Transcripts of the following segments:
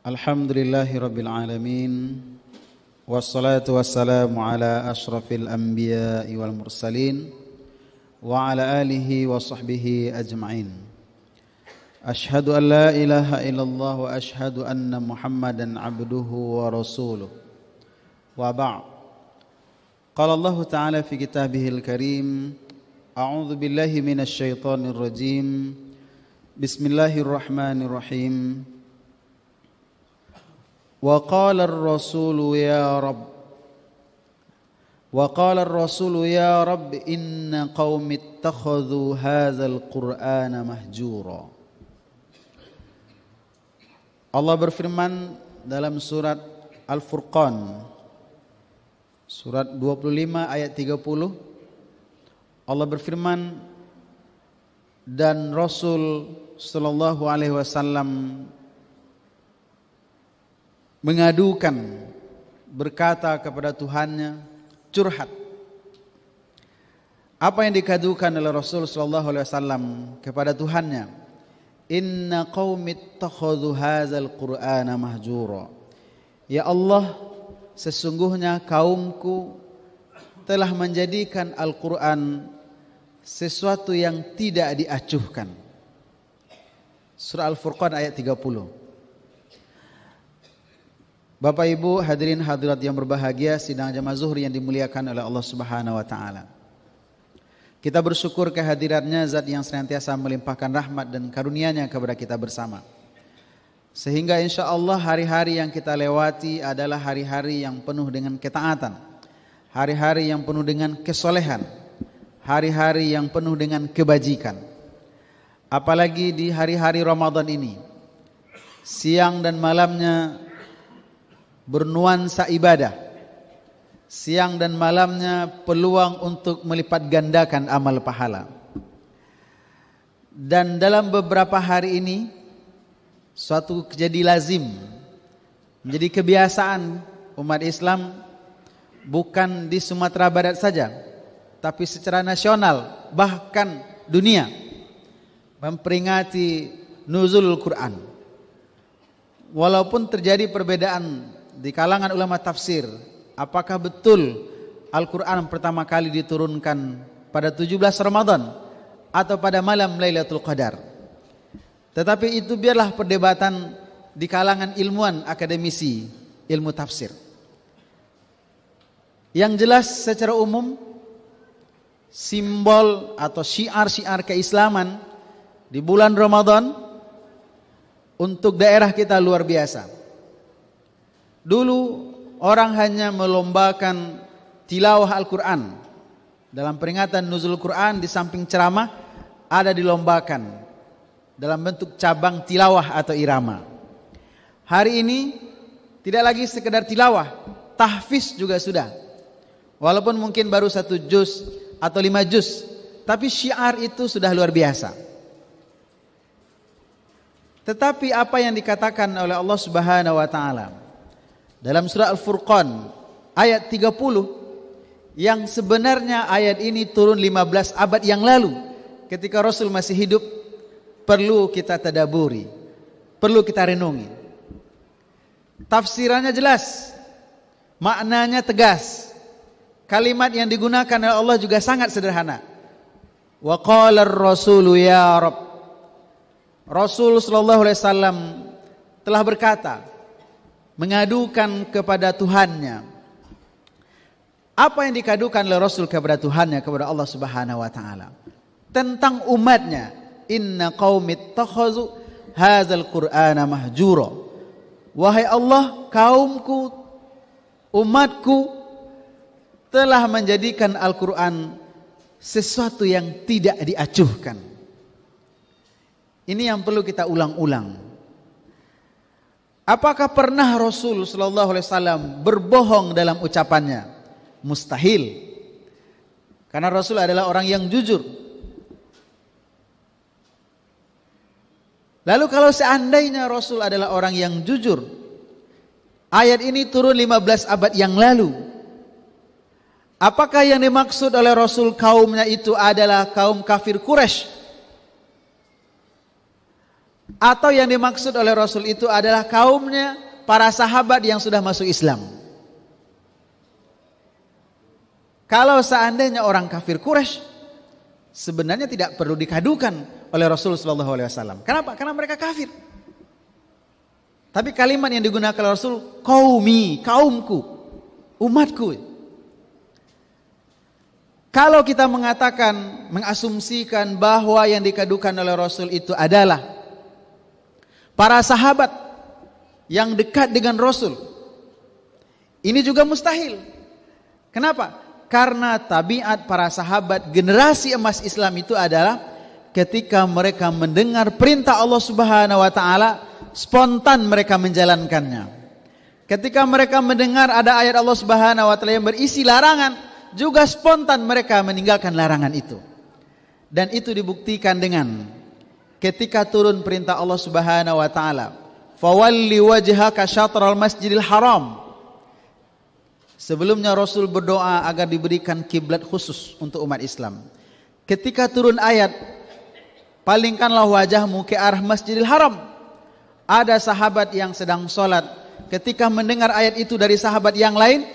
Alhamdulillahi Rabbil Alamin. Wassalatu wassalamu ala ashrafil anbiya'i wal mursalin wa ala alihi wa sahbihi ajma'in. Ashhadu an la ilaha illallah wa ashhadu anna Muhammadan abduhu wa rasuluh. Wa ba'd. Qala Allah Ta'ala fi kitabihil karim. A'udzu billahi minasy syaithanir rajim. Bismillahirrahmanirrahim. وقال الرسول يا رب إن قوم اتخذوا هذا القرآن مهجورا. Allah berfirman dalam surat Al-Furqan surat 25 ayat 30. Allah berfirman, dan Rasul sallallahu alaihi wasallam mengadukan, berkata kepada Tuhannya, curhat. Apa yang dikadukan oleh Rasul sallallahu alaihi wasallam kepada Tuhannya? Inna qaumi ittakhadhu hadzal qur'ana mahjura. Ya Allah, sesungguhnya kaumku telah menjadikan Al-Qur'an sesuatu yang tidak diacuhkan. Surah Al-Furqan ayat 30. Bapak Ibu hadirin hadirat yang berbahagia, sidang jamaah zuhur yang dimuliakan oleh Allah Subhanahu wa taala. Kita bersyukur kehadirannya Zat yang senantiasa melimpahkan rahmat dan karunia-Nya kepada kita bersama. Sehingga insyaallah hari-hari yang kita lewati adalah hari-hari yang penuh dengan ketaatan, hari-hari yang penuh dengan kesolehan, hari-hari yang penuh dengan kebajikan. Apalagi di hari-hari Ramadan ini, siang dan malamnya bernuansa ibadah, siang dan malamnya peluang untuk melipat gandakan amal pahala. Dan dalam beberapa hari ini suatu jadi lazim, menjadi kebiasaan umat Islam, bukan di Sumatera Barat saja, tapi secara nasional, bahkan dunia, memperingati nuzulul Quran. Walaupun terjadi perbedaan di kalangan ulama tafsir, apakah betul Al-Quran pertama kali diturunkan pada 17 Ramadan atau pada malam Lailatul Qadar. Tetapi itu biarlah perdebatan di kalangan ilmuwan akademisi ilmu tafsir. Yang jelas secara umum, simbol atau syiar-syiar keislaman di bulan Ramadan untuk daerah kita luar biasa. Dulu orang hanya melombakan tilawah Al-Quran. Dalam peringatan nuzul Quran, di samping ceramah ada dilombakan dalam bentuk cabang tilawah atau irama. Hari ini tidak lagi sekedar tilawah, tahfiz juga sudah. Walaupun mungkin baru 1 juz atau 5 juz, tapi syiar itu sudah luar biasa. Tetapi apa yang dikatakan oleh Allah Subhanahu wa taala dalam surah Al-Furqan ayat 30, yang sebenarnya ayat ini turun 15 abad yang lalu ketika Rasul masih hidup, perlu kita tadaburi, perlu kita renungi. Tafsirannya jelas, maknanya tegas, kalimat yang digunakan oleh Allah juga sangat sederhana. Wa qala ar-rasulu ya Rabb. Rasul sallallahu alaihi wasallam telah berkata, mengadukan kepada Tuhannya. Apa yang dikadukan oleh Rasul kepada Tuhannya, kepada Allah Subhanahu wa taala? Tentang umatnya. Inna qaumi ittakhadhu hadzal qur'ana mahjura. Wahai Allah, kaumku, umatku telah menjadikan Al-Qur'an sesuatu yang tidak diacuhkan. Ini yang perlu kita ulang-ulang. Apakah pernah Rasul sallallahu alaihi wasallam berbohong dalam ucapannya? Mustahil. Karena Rasul adalah orang yang jujur. Lalu kalau seandainya Rasul adalah orang yang jujur, ayat ini turun 15 abad yang lalu. Apakah yang dimaksud oleh Rasul kaumnya itu adalah kaum kafir Quraisy? Atau yang dimaksud oleh Rasul itu adalah kaumnya para sahabat yang sudah masuk Islam. Kalau seandainya orang kafir Quraisy, sebenarnya tidak perlu dikadukan oleh Rasul sallallahu alaihi wasallam. Kenapa? Karena mereka kafir. Tapi kalimat yang digunakan oleh Rasul, qaumi, kaumku, umatku. Kalau kita mengatakan, mengasumsikan bahwa yang dikadukan oleh Rasul itu adalah para sahabat yang dekat dengan Rasul, ini juga mustahil. Kenapa? Karena tabiat para sahabat generasi emas Islam itu adalah ketika mereka mendengar perintah Allah Subhanahu wa taala, spontan mereka menjalankannya. Ketika mereka mendengar ada ayat Allah Subhanahu wa taala yang berisi larangan, juga spontan mereka meninggalkan larangan itu. Dan itu dibuktikan dengan ketika turun perintah Allah Subhanahu wa taala, "Fawalli wajhaka syatral masjidil haram." Sebelumnya Rasul berdoa agar diberikan kiblat khusus untuk umat Islam. Ketika turun ayat, "Palingkanlah wajahmu ke arah Masjidil Haram." Ada sahabat yang sedang sholat, ketika mendengar ayat itu dari sahabat yang lain,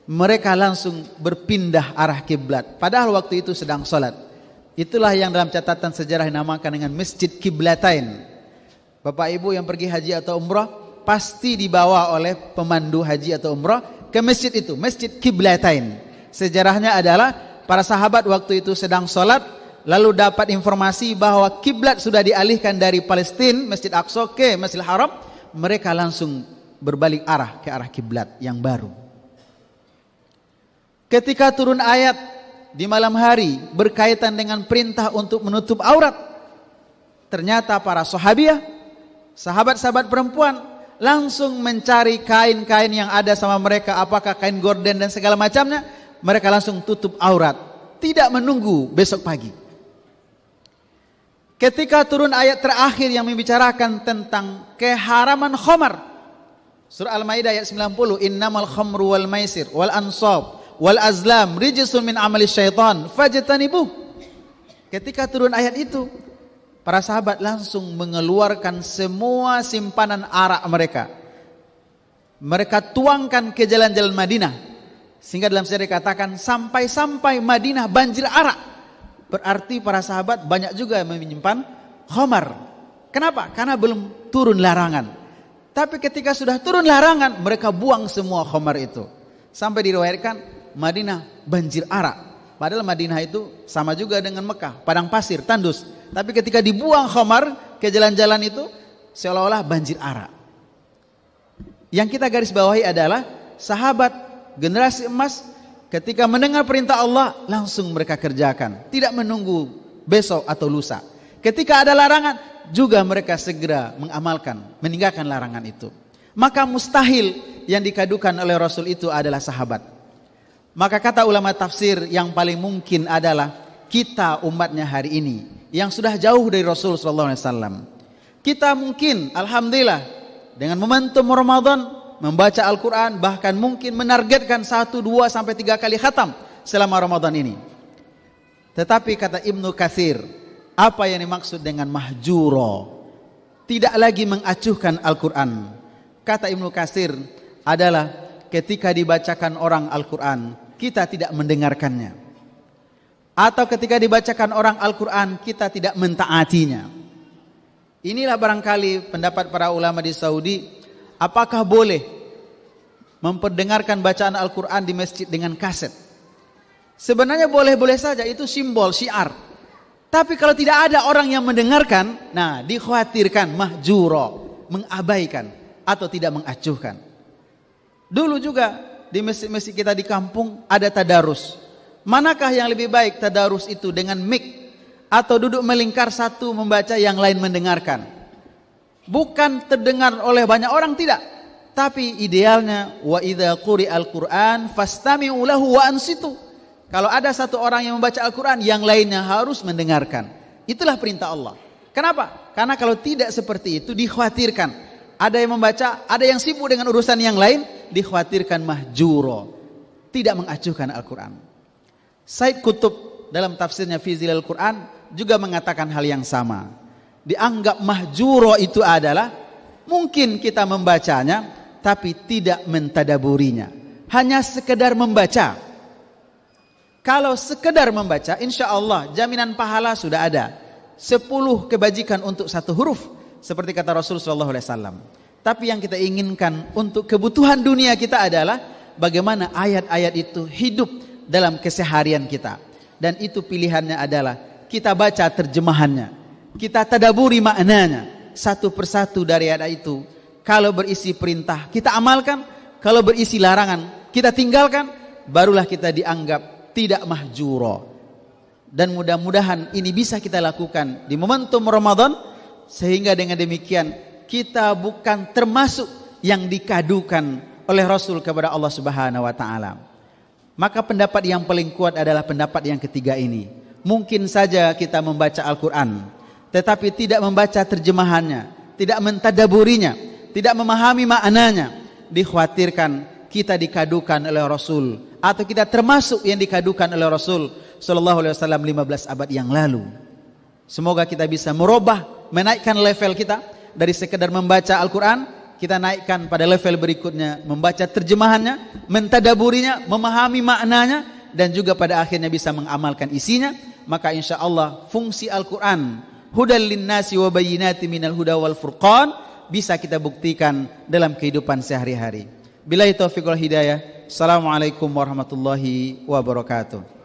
mereka langsung berpindah arah kiblat. Padahal waktu itu sedang sholat. Itulah yang dalam catatan sejarah dinamakan dengan Masjid Kiblatain. Bapak Ibu yang pergi haji atau umrah pasti dibawa oleh pemandu haji atau umrah ke masjid itu, Masjid Kiblatain. Sejarahnya adalah para sahabat waktu itu sedang sholat, lalu dapat informasi bahwa kiblat sudah dialihkan dari Palestina, Masjid Aqsa ke Masjidil Haram. Mereka langsung berbalik arah ke arah kiblat yang baru. Ketika turun ayat di malam hari berkaitan dengan perintah untuk menutup aurat, ternyata para sahabiah, sahabat-sahabat perempuan langsung mencari kain-kain yang ada sama mereka, apakah kain gorden dan segala macamnya. Mereka langsung tutup aurat, tidak menunggu besok pagi. Ketika turun ayat terakhir yang membicarakan tentang keharaman khamar, surah Al-Maidah ayat 90, "Innamal khamru wal maisir wal ansab wal azlam rijsun min amali syaitan fajtanibuh." Ketika turun ayat itu, para sahabat langsung mengeluarkan semua simpanan arak mereka. Mereka tuangkan ke jalan-jalan Madinah. Sehingga dalam sejarah dikatakan sampai-sampai Madinah banjir arak. Berarti para sahabat banyak juga yang menyimpan khamar. Kenapa? Karena belum turun larangan. Tapi ketika sudah turun larangan, mereka buang semua khamar itu. Sampai diriwayatkan Madinah banjir arak. Padahal Madinah itu sama juga dengan Mekah, padang pasir, tandus. Tapi ketika dibuang khamar ke jalan-jalan itu, seolah-olah banjir arak. Yang kita garis bawahi adalah sahabat generasi emas ketika mendengar perintah Allah langsung mereka kerjakan, tidak menunggu besok atau lusa. Ketika ada larangan juga mereka segera mengamalkan, meninggalkan larangan itu. Maka mustahil yang dikadukan oleh Rasul itu adalah sahabat. Maka kata ulama tafsir yang paling mungkin adalah kita umatnya hari ini yang sudah jauh dari Rasul sallallahu alaihi wasallam. Kita mungkin alhamdulillah dengan momentum Ramadan membaca Al-Qur'an, bahkan mungkin menargetkan 1, 2 sampai 3 kali khatam selama Ramadan ini. Tetapi kata Ibnu Katsir, apa yang dimaksud dengan mahjuro? Tidak lagi mengacuhkan Al-Qur'an. Kata Ibnu Katsir adalah ketika dibacakan orang Al-Qur'an, kita tidak mendengarkannya. Atau ketika dibacakan orang Al-Quran, kita tidak mentaatinya. Inilah barangkali pendapat para ulama di Saudi. Apakah boleh memperdengarkan bacaan Al-Quran di masjid dengan kaset? Sebenarnya boleh-boleh saja, itu simbol, syiar. Tapi kalau tidak ada orang yang mendengarkan, nah dikhawatirkan mahjuro, mengabaikan atau tidak mengacuhkan. Dulu juga di masjid-masjid kita di kampung ada tadarus. Manakah yang lebih baik, tadarus itu dengan mic atau duduk melingkar satu membaca yang lain mendengarkan? Bukan terdengar oleh banyak orang, tidak. Tapi idealnya wa idza quri'al Qur'an fastami'u lahu wa ansitu. Kalau ada satu orang yang membaca Al-Qur'an, yang lainnya harus mendengarkan. Itulah perintah Allah. Kenapa? Karena kalau tidak seperti itu dikhawatirkan ada yang membaca, ada yang sibuk dengan urusan yang lain, dikhawatirkan mahjuro, tidak mengacuhkan Al-Quran. Said Qutb dalam tafsirnya Fi Zilal Quran juga mengatakan hal yang sama. dianggap mahjuro itu adalah mungkin kita membacanya tapi tidak mentadaburinya, hanya sekedar membaca. Kalau sekedar membaca, insya Allah jaminan pahala sudah ada. 10 kebajikan untuk 1 huruf, seperti kata Rasul SAW. Tapi yang kita inginkan untuk kebutuhan dunia kita adalah bagaimana ayat-ayat itu hidup dalam keseharian kita. Dan itu pilihannya adalah kita baca terjemahannya, kita tadaburi maknanya satu persatu dari ayat itu. Kalau berisi perintah kita amalkan, kalau berisi larangan kita tinggalkan, barulah kita dianggap tidak mahjuro. Dan mudah-mudahan ini bisa kita lakukan di momentum Ramadan, sehingga dengan demikian kita bukan termasuk yang dikadukan oleh Rasul kepada Allah Subhanahu wa taala. Maka pendapat yang paling kuat adalah pendapat yang ketiga ini. Mungkin saja kita membaca Al-Qur'an tetapi tidak membaca terjemahannya, tidak mentadaburinya, tidak memahami maknanya. Dikhawatirkan kita dikadukan oleh Rasul, atau kita termasuk yang dikadukan oleh Rasul sallallahu alaihi wasallam 15 abad yang lalu. Semoga kita bisa merubah, menaikkan level kita dari sekedar membaca Al-Qur'an, kita naikkan pada level berikutnya, membaca terjemahannya, mentadaburinya, memahami maknanya, dan juga pada akhirnya bisa mengamalkan isinya. Maka insya Allah fungsi Al-Qur'an hudal linnasi wa bayyinatin minal huda wal furqan bisa kita buktikan dalam kehidupan sehari-hari. Billahi taufiq wal hidayah. Assalamualaikum warahmatullahi wabarakatuh.